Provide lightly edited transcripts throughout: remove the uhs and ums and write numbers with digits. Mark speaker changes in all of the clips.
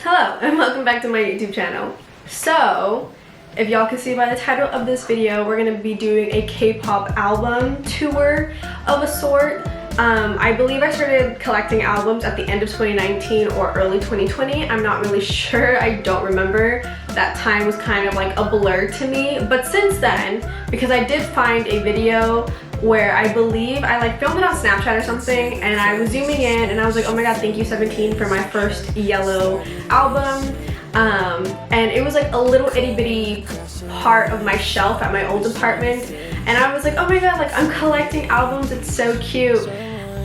Speaker 1: Hello and welcome back to my YouTube channel. So, if y'all can see by the title of this video, we're going to be doing a K-pop album tour of a sort. I believe I started collecting albums at the end of 2019 or early 2020. I'm not really sure. I don't remember. That time was kind of like a blur to me. But since then, because I did find a video where I believe I like filmed it on Snapchat or something, and I was zooming in and I was like, oh my god, thank you 17 for my first yellow album. And it was like a little itty bitty part of my shelf at my old apartment, and I was like, oh my god, like I'm collecting albums, it's so cute.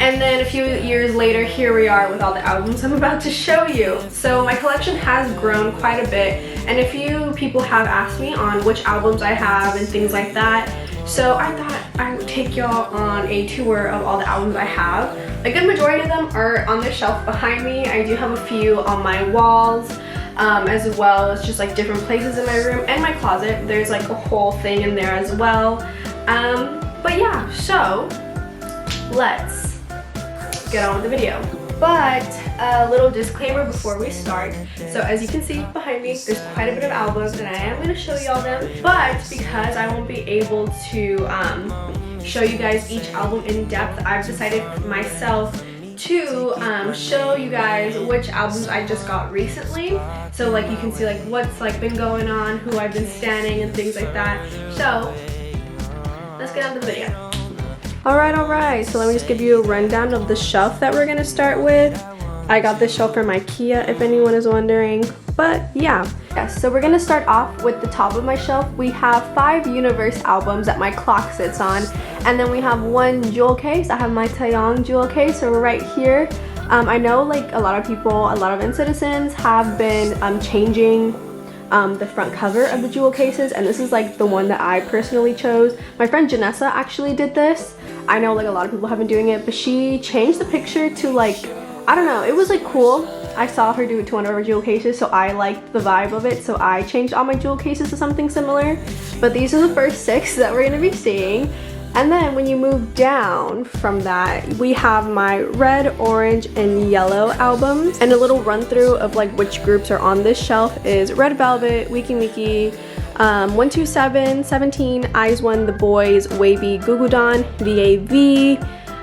Speaker 1: And then a few years later, here we are with all the albums I'm about to show you. So my collection has grown quite a bit, and a few people have asked me on which albums I have and things like that. So I thought I would take y'all on a tour of all the albums I have. A good majority of them are on the shelf behind me. I do have a few on my walls, as well as just like different places in my room and my closet. There's like a whole thing in there as well. But yeah, so let's get on with the video. But a little disclaimer before we start. So as you can see behind me, there's quite a bit of albums and I am going to show you all them. But because I won't be able to show you guys each album in depth, I've decided myself to show you guys which albums I just got recently. So like you can see like what's like been going on, who I've been standing and things like that. So let's get on to the video. Alright, so let me just give you a rundown of the shelf that we're gonna start with. I got this shelf from IKEA if anyone is wondering, but yeah. So we're gonna start off with the top of my shelf. We have 5 Universe albums that my clock sits on, and then we have 1 jewel case. I have my Taeyong jewel case, so right here. I know like a lot of people, a lot of citizens have been changing the front cover of the jewel cases, and this is like the one that I personally chose. My friend Janessa actually did this. I know like a lot of people have been doing it, but she changed the picture to like, I don't know, it was like cool. I saw her do it to one of her jewel cases, so I liked the vibe of it, so I changed all my jewel cases to something similar. But these are the first 6 that we're gonna be seeing. And then when you move down from that, we have my red, orange, and yellow albums. And a little run through of like which groups are on this shelf is Red Velvet, Wiki Wiki, 127, 17, IZ*ONE, The Boys, Wavy, Gugudan, VAV,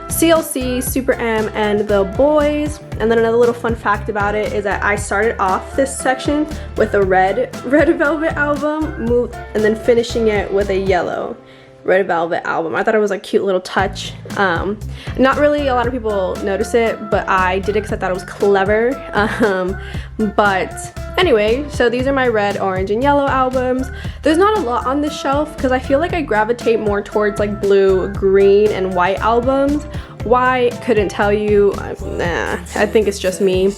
Speaker 1: CLC, Super M, and The Boys. And then another little fun fact about it is that I started off this section with a red Velvet album, and then finishing it with a yellow Red Velvet album. I thought it was a cute little touch. Not really a lot of people notice it, but I did it because I thought it was clever. But anyway, so these are my red, orange, and yellow albums. There's not a lot on this shelf because I feel like I gravitate more towards like blue, green, and white albums. Why? Couldn't tell you. Nah, I think it's just me.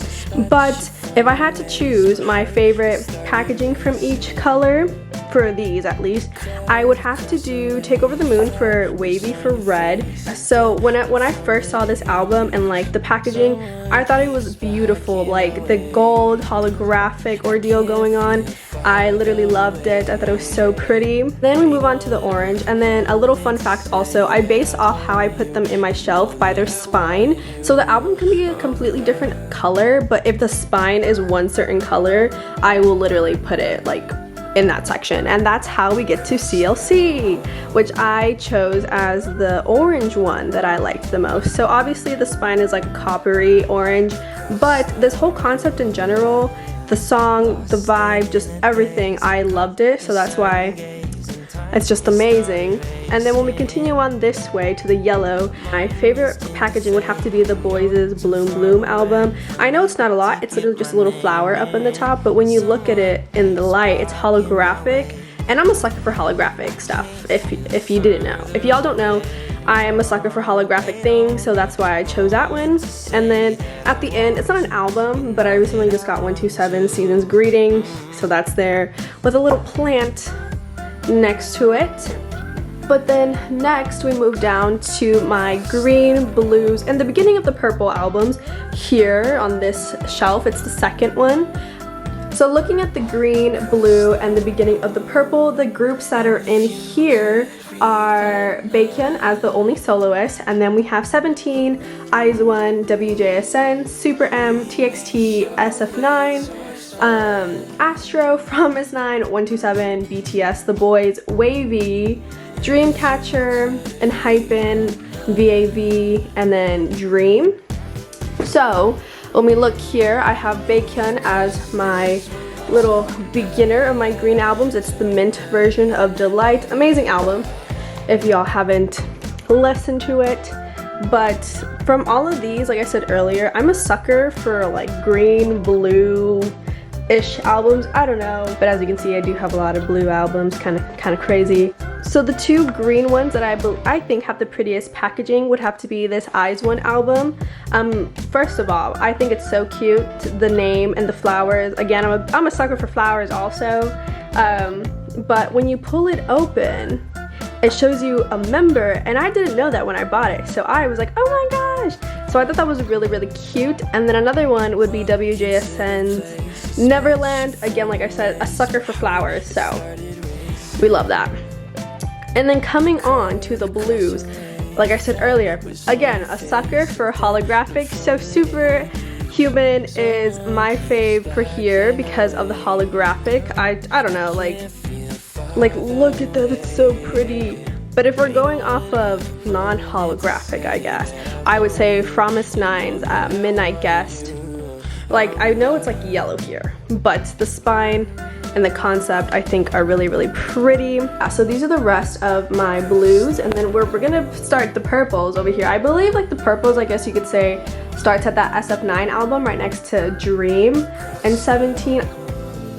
Speaker 1: But if I had to choose my favorite packaging from each color, for these at least, I would have to do Take Over the Moon for Wavy for red. So when I first saw this album and like the packaging, I thought it was beautiful, like the gold holographic ordeal going on. I literally loved it. I thought it was so pretty. Then we move on to the orange, and then a little fun fact also, I base off how I put them in my shelf by their spine. So the album can be a completely different color, but if the spine is one certain color, I will literally put it like in that section. And that's how we get to CLC, which I chose as the orange one that I liked the most. So obviously the spine is like a coppery orange, but this whole concept in general, the song, the vibe, just everything, I loved it. So that's why it's just amazing. And then when we continue on this way to the yellow, my favorite packaging would have to be The Boys' Bloom Bloom album. I know it's not a lot, it's literally just a little flower up in the top, but when you look at it in the light, it's holographic. And I'm a sucker for holographic stuff, if you didn't know. If y'all don't know, I am a sucker for holographic things, so that's why I chose that one. And then at the end, it's not an album, but I recently just got 127 Season's Greeting, so that's there with a little plant next to it. But then next we move down to my green, blues, and the beginning of the purple albums here on this shelf. It's the second one. So looking at the green, blue, and the beginning of the purple, the groups that are in here are Baekhyun as the only soloist, and then we have 17, IZ*ONE, WJSN, Super M, TXT, SF9, Astro, Promise 9, 127, BTS, The Boys, Wavy, Dreamcatcher, and Hypen, VAV, and then Dream. So when we look here, I have Baekhyun as my little beginner of my green albums. It's the mint version of Delight. Amazing album if y'all haven't listened to it. But from all of these, like I said earlier, I'm a sucker for like green, blue-ish albums. I don't know, but as you can see, I do have a lot of blue albums, kind of crazy. So the two green ones that I think have the prettiest packaging would have to be this Eyes One album. First of all, I think it's so cute, the name and the flowers. Again, I'm a sucker for flowers also. But when you pull it open, it shows you a member, and I didn't know that when I bought it. So I was like, oh my gosh. So I thought that was really, really cute. And then another one would be WJSN's Neverland. Again, like I said, a sucker for flowers, so we love that. And then coming on to the blues, like I said earlier, again, a sucker for holographic. So Superhuman is my fave for here because of the holographic. I don't know, like look at that, it's so pretty. But if we're going off of non-holographic, I guess, I would say Promise 9's Midnight Guest. Like, I know it's like yellow here, but the spine and the concept I think are really, really pretty. So these are the rest of my blues, and then we're gonna start the purples over here. I believe like the purples, I guess you could say, starts at that SF9 album right next to Dream and 17.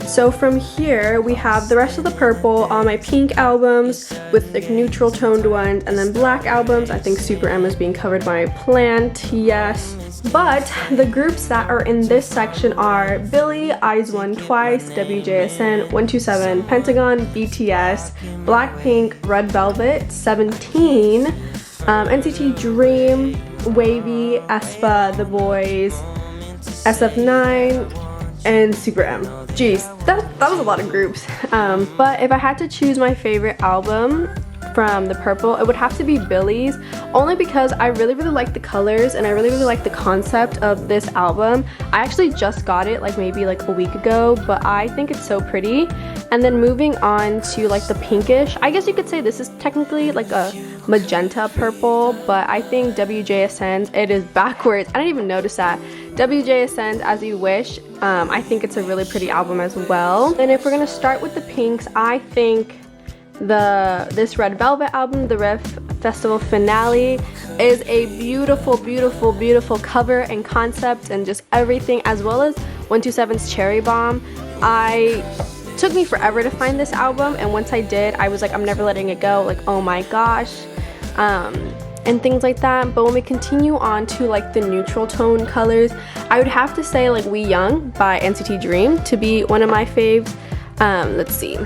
Speaker 1: So from here, we have the rest of the purple, all my pink albums with the neutral toned ones, and then black albums. I think Super M is being covered by Plant, yes. But the groups that are in this section are Billy, Eyes One, Twice, WJSN, 127, Pentagon, BTS, Blackpink, Red Velvet, 17, NCT Dream, Wavy, aespa, The Boys, SF9, and Super M. Jeez, that was a lot of groups. But if I had to choose my favorite album from the purple, it would have to be Billy's, only because I really, really like the colors and I really, really like the concept of this album. I actually just got it like maybe like a week ago, but I think it's so pretty. And then moving on to like the pinkish, I guess you could say this is technically like a magenta purple, but I think WJSN's, it is backwards. I didn't even notice that. WJSN's As You Wish, I think it's a really pretty album as well. And if we're gonna start with the pinks, I think this Red Velvet album, the Riff Festival Finale, is a beautiful, beautiful, beautiful cover and concept and just everything, as well as 127's Cherry Bomb. It took me forever to find this album, and once I did, I was like, I'm never letting it go, like, oh my gosh, and things like that. But when we continue on to like the neutral tone colors, I would have to say like We Young by NCT Dream to be one of my faves. Let's see,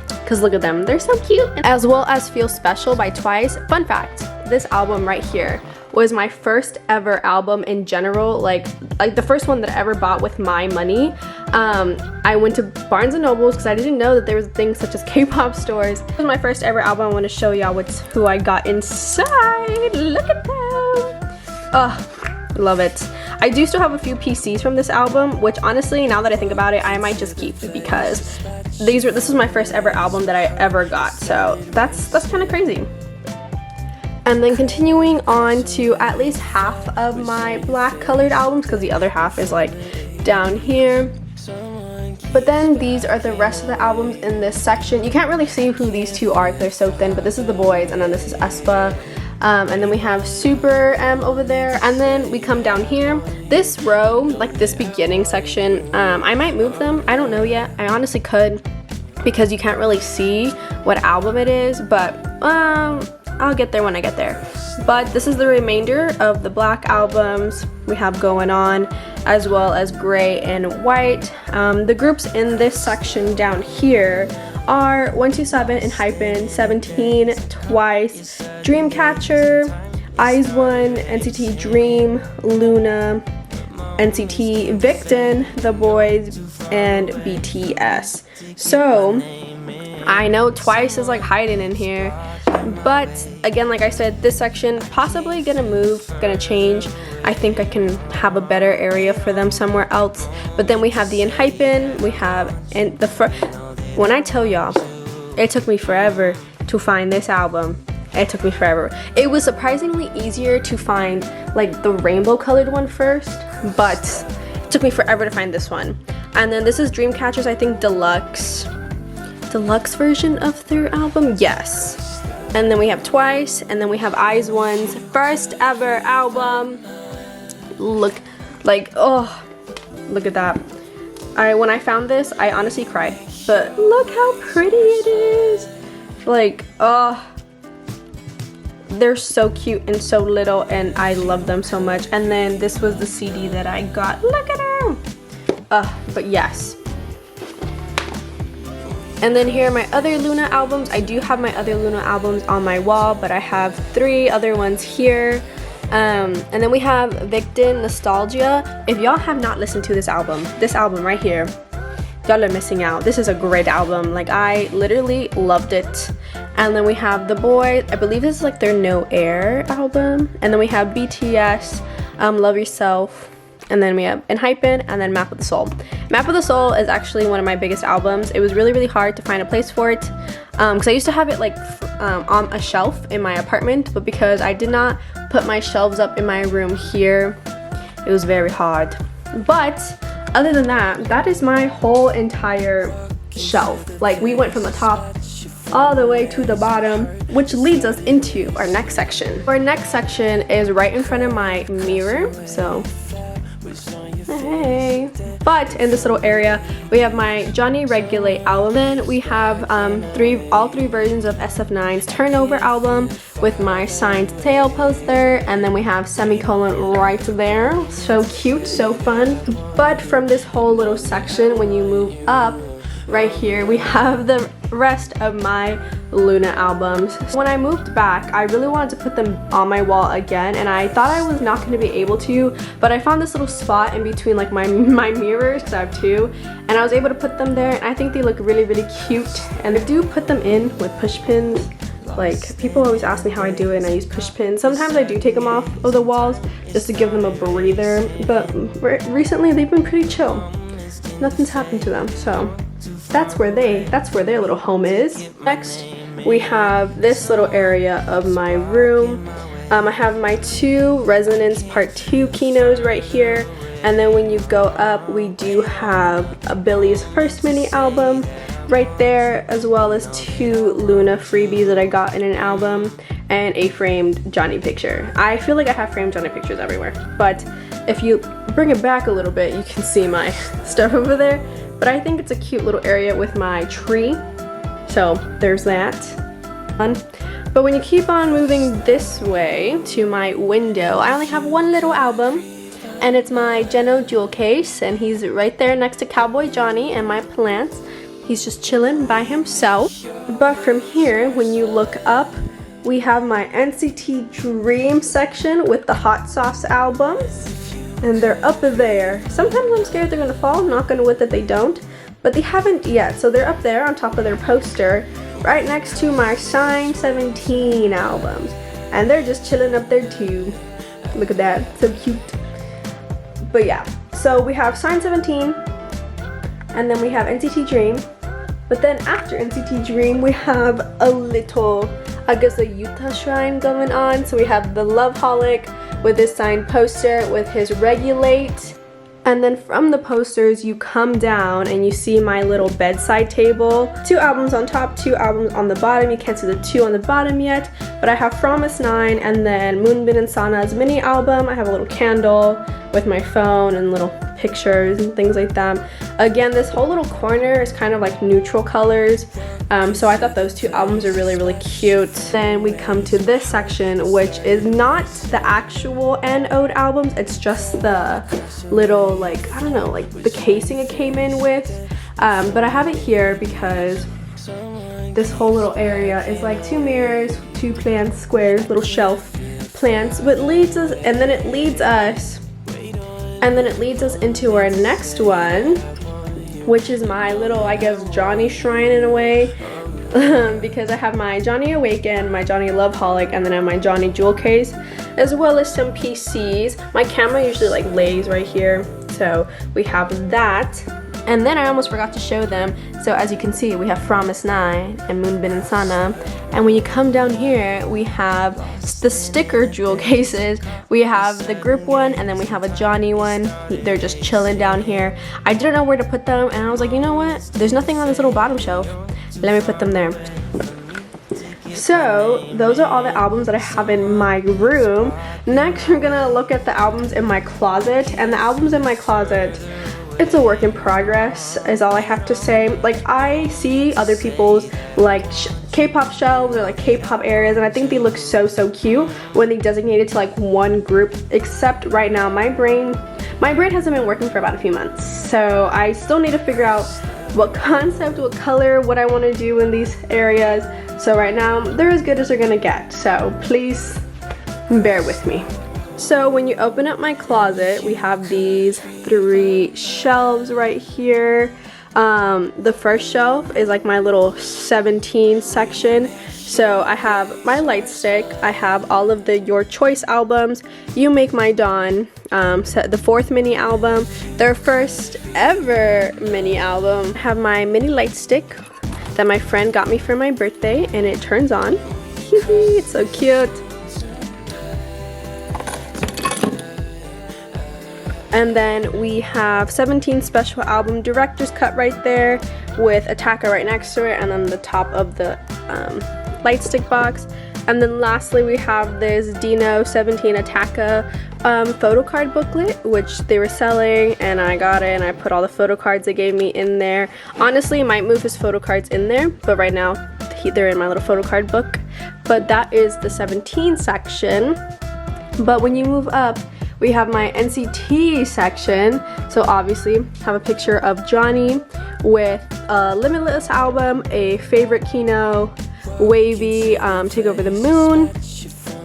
Speaker 1: because look at them, they're so cute. As well as Feel Special by Twice. Fun fact, this album right here was my first ever album in general, like the first one that I ever bought with my money. I went to Barnes & Noble's because I didn't know that there was things such as K-pop stores. This was my first ever album. I want to show y'all who I got inside. Look at them. Oh, love it. I do still have a few PCs from this album, which honestly, now that I think about it, I might just keep, because this was my first ever album that I ever got. So that's kind of crazy. And then continuing on to at least half of my black colored albums, because the other half is like down here. But then these are the rest of the albums in this section. You can't really see who these two are, they're so thin, but this is The Boys, and then this is aespa. And then we have Super M over there, and then we come down here. This row, like this beginning section, I might move them, I don't know yet. I honestly could, because you can't really see what album it is, but I'll get there when I get there. But this is the remainder of the black albums we have going on, as well as gray and white. The groups in this section down here are 127 and Hypen, 17, Twice, Dreamcatcher, Eyes One, NCT Dream, Luna, NCT Victon, The Boys, and BTS. So I know Twice is like hiding in here, but again, like I said, this section possibly gonna change. I think I can have a better area for them somewhere else. But then we have the Enhypen, we have when I tell y'all, it took me forever to find this album. It took me forever. It was surprisingly easier to find like the rainbow colored one first, but it took me forever to find this one. And then this is Dreamcatcher's, I think, deluxe version of their album. Yes. And then we have Twice, and then we have IZ*ONE's first ever album. Look, like, oh, look at that. When I found this, I honestly cried. But look how pretty it is. Like, oh, they're so cute and so little, and I love them so much. And then this was the CD that I got. Look at her. But yes. And then here are my other Luna albums. I do have my other Luna albums on my wall, but I have 3 other ones here. And then we have Victon Nostalgia. If y'all have not listened to this album right here, y'all are missing out. This is a great album. Like, I literally loved it. And then we have The Boy. I believe this is like their No Air album. And then we have BTS, Love Yourself. And then we have Enhypen, and then Map of the Soul. Map of the Soul is actually one of my biggest albums. It was really, really hard to find a place for it because I used to have it like on a shelf in my apartment, but because I did not put my shelves up in my room here, it was very hard. But other than that, that is my whole entire shelf. Like, we went from the top all the way to the bottom, which leads us into our next section. Our next section is right in front of my mirror, so hey. But in this little area, we have my Johnny Regulate album. Then we have all three versions of SF9's Turnover album with my signed tail poster, and then we have Semicolon right there. So cute, so fun. But from this whole little section, when you move up, right here we have the rest of my Luna albums. When I moved back, I really wanted to put them on my wall again, and I thought I was not going to be able to, but I found this little spot in between like my mirrors, because I have 2, and I was able to put them there, and I think they look really, really cute. And I do put them in with push pins. Like, people always ask me how I do it, and I use push pins. Sometimes I do take them off of the walls just to give them a breather, but recently they've been pretty chill. Nothing's happened to them, so that's where their little home is. Next, we have this little area of my room. I have my 2 Resonance Part 2 keynotes right here, and then when you go up, we do have Billy's first mini album right there, as well as 2 Luna freebies that I got in an album, and a framed Johnny picture. I feel like I have framed Johnny pictures everywhere, but if you bring it back a little bit, you can see my stuff over there. But I think it's a cute little area with my tree. So there's that. But when you keep on moving this way to my window, I only have 1 little album, and it's my Geno jewel case, and he's right there next to Cowboy Johnny and my plants. He's just chilling by himself. But from here, when you look up, we have my NCT Dream section with the Hot Sauce albums. And they're up there. Sometimes I'm scared they're gonna fall. I'm not gonna wood that they don't, but they haven't yet. So they're up there on top of their poster, right next to my Sign 17 albums. And they're just chilling up there too. Look at that, so cute. But yeah, so we have Sign 17, and then we have NCT Dream. But then after NCT Dream, we have a little, I guess, a Utah shrine going on. So we have the Loveholic with his signed poster with his Regulate. And then from the posters, you come down and you see my little bedside table. 2 albums on top, 2 albums on the bottom. You can't see the 2 on the bottom yet, but I have Promise 9 and then Moonbin and Sana's mini album. I have a little candle with my phone and little pictures and things like that. Again, this whole little corner is kind of like neutral colors, so I thought those 2 albums are really, really cute. Then we come to this section, which is not the actual N.O.'d albums, it's just the little, like, I don't know, like the casing it came in with, but I have it here because this whole little area is like 2 mirrors, 2 plants, squares, little shelf plants, but leads us, and then it leads us into our next one, which is my little, I guess, Johnny shrine in a way. because I have my Johnny Awaken, my Johnny Loveholic, and then I have my Johnny Jewel case, as well as some PCs. My camera usually like lays right here, so we have that. And then I almost forgot to show them. So as you can see, we have Promise 9 and Moonbin and Sana. And when you come down here, we have the sticker jewel cases. We have the group one, and then we have a Johnny one. They're just chilling down here. I didn't know where to put them, and I was like, you know what? There's nothing on this little bottom shelf. Let me put them there. So those are all the albums that I have in my room. Next, we're gonna look at the albums in my closet. And the albums in my closet, it's a work in progress is all I have to say. Like, I see other people's like K-pop shelves or like K-pop areas, and I think they look so cute when they designate it to like one group, except right now my brain hasn't been working for about a few months, so I still need to figure out what concept, what color, what I want to do in these areas. So right now they're as good as they're gonna get, so please bear with me. So when you open up my closet, we have these 3 shelves right here. The first shelf is like my little 17 section. So I have my light stick, I have all of the Your Choice albums, You Make My Dawn, the 4th mini album, their first ever mini album. I have my mini light stick that my friend got me for my birthday, and it turns on. It's so cute. And then we have 17 special album director's cut right there with Attacker right next to it, and then the top of the light stick box. And then lastly we have this Dino 17 Attacker photo card booklet, which they were selling, and I got it and I put all the photo cards they gave me in there. Honestly, I might move his photo cards in there, but right now they're in my little photo card book. But that is the 17 section. But when you move up, we have my NCT section. So obviously have a picture of Johnny with a Limitless album, a Favorite Kino, Wavy, Take Over the Moon,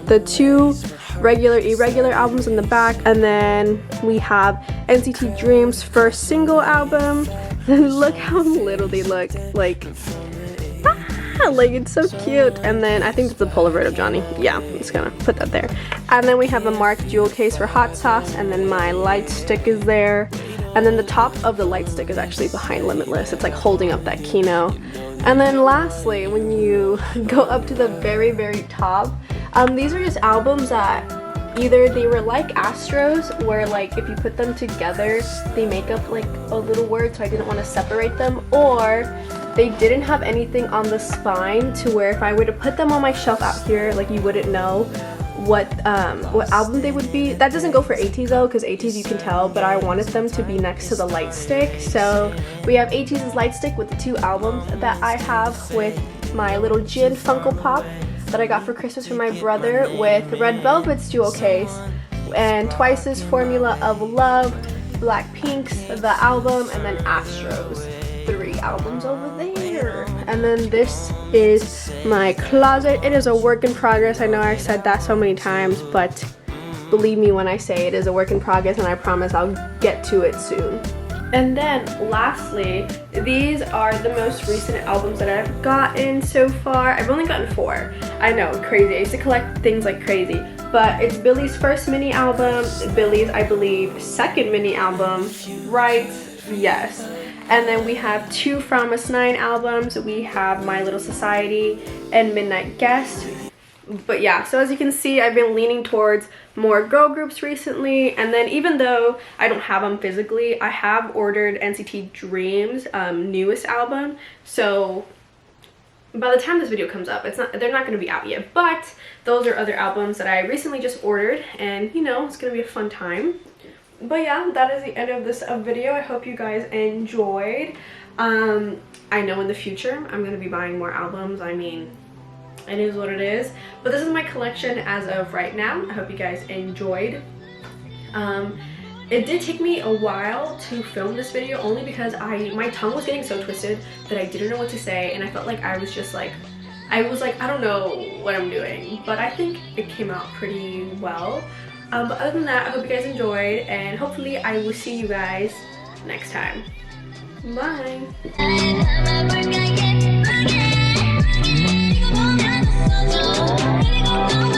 Speaker 1: the 2 regular irregular albums in the back, and then we have NCT Dream's first single album. Look how little they look, like it's so cute. And then I think it's the Polaroid of Johnny. Yeah, I'm just gonna put that there. And then we have a Mark jewel case for hot sauce, and then my light stick is there, and then the top of the light stick is actually behind Limitless. It's like holding up that Kino. And then lastly, when you go up to the very top, these are just albums that either they were like Astros, where like if you put them together they make up like a little word, so I didn't want to separate them, or they didn't have anything on the spine to where if I were to put them on my shelf out here, like you wouldn't know what album they would be. That doesn't go for ATEEZ though, because ATEEZ you can tell, but I wanted them to be next to the light stick. So we have ATEEZ's light stick with the 2 albums that I have, with my little Jin Funko Pop that I got for Christmas from my brother, with Red Velvet's jewel case, and Twice's Formula of Love, Blackpink's The Album, and then Astro's 3 albums over there. And then this is my closet. It is a work in progress. I know I said that so many times, but believe me when I say it is a work in progress, and I promise I'll get to it soon. And then lastly, these are the most recent albums that I've gotten so far. I've only gotten 4. I know, crazy. I used to collect things like crazy. But it's Billy's first mini album, Billy's, I believe, 2nd mini album, right? Yes. And then we have 2 Promise 9 albums. We have My Little Society and Midnight Guest. But yeah, so as you can see, I've been leaning towards more girl groups recently. And then even though I don't have them physically, I have ordered NCT Dream's newest album. So by the time this video comes up, they're not going to be out yet. But those are other albums that I recently just ordered, and you know, it's going to be a fun time. But yeah, that is the end of this video. I hope you guys enjoyed. I know in the future I'm going to be buying more albums. I mean, it is what it is. But this is my collection as of right now. I hope you guys enjoyed. It did take me a while to film this video, only because my tongue was getting so twisted that I didn't know what to say, and I felt like I was just like, I don't know what I'm doing. But I think it came out pretty well. But other than that, I hope you guys enjoyed, and hopefully I will see you guys next time. Bye!
Speaker 2: 줘. 그리고